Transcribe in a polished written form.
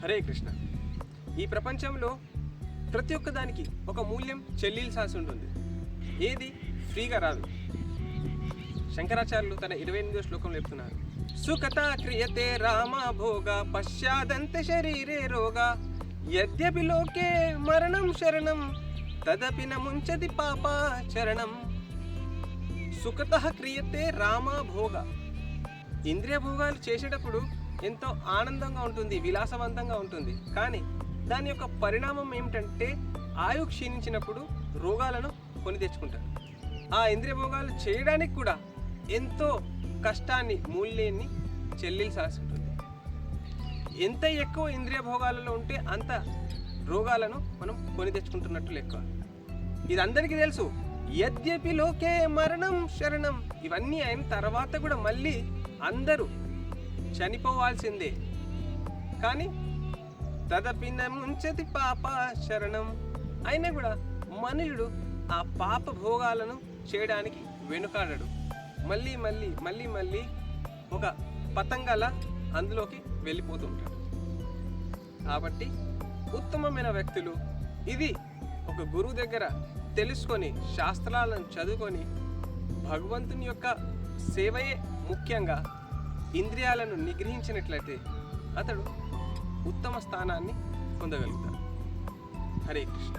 హరే కృష్ణ. ఈ ప్రపంచంలో ప్రతి ఒక్క దానికి ఒక మూల్యం చెల్లించాల్సి ఉంటుంది. ఏది ఫ్రీగా రాదు. శంకరాచార్యులు తన 28వ శ్లోకంలో చెప్తున్నారు, సుఖత క్రియతే రామ భోగ పశ్చాదంత శరీరే రోగ యద్యపి లోకే మరణం శరణం తదపి న ముంచతి పాపాచరణం. సుఖత క్రియతే రామ భోగ. ఇంద్రియ భోగాలు చేసేటప్పుడు ఎంతో ఆనందంగా ఉంటుంది, విలాసవంతంగా ఉంటుంది. కానీ దాని యొక్క పరిణామం ఏమిటంటే ఆయు క్షీణించినప్పుడు రోగాలను కొని తెచ్చుకుంటారు. ఆ ఇంద్రియ భోగాలు చేయడానికి కూడా ఎంతో కష్టాన్ని, మూల్యాన్ని చెల్లించాల్సి ఉంటుంది. ఎంత ఎక్కువ ఇంద్రియ భోగాలలో ఉంటే అంత రోగాలను మనం కొని తెచ్చుకుంటున్నట్టు లెక్క. ఇది అందరికీ తెలుసు. యద్యపి లోకే మరణం శరణం. ఇవన్నీ అయిన తర్వాత కూడా మళ్ళీ అందరూ చనిపోవాల్సిందే. కానీ తదపిన ముంచతి పాప శరణం. అయినా కూడా మనుషుడు ఆ పాప భోగాలను చేయడానికి వెనుకాడడు. మళ్ళీ మళ్ళీ మళ్ళీ మళ్ళీ ఒక పతంగల అందులోకి వెళ్ళిపోతుంటాడు. కాబట్టి ఉత్తమమైన వ్యక్తులు ఇది ఒక గురువు దగ్గర తెలుసుకొని, శాస్త్రాలను చదువుకొని, భగవంతుని యొక్క సేవయే ముఖ్యంగా ఇంద్రియాలను నిగ్రహించినట్లయితే అతడు ఉత్తమ స్థానాన్ని పొందగలుగుతాడు. హరే కృష్ణ.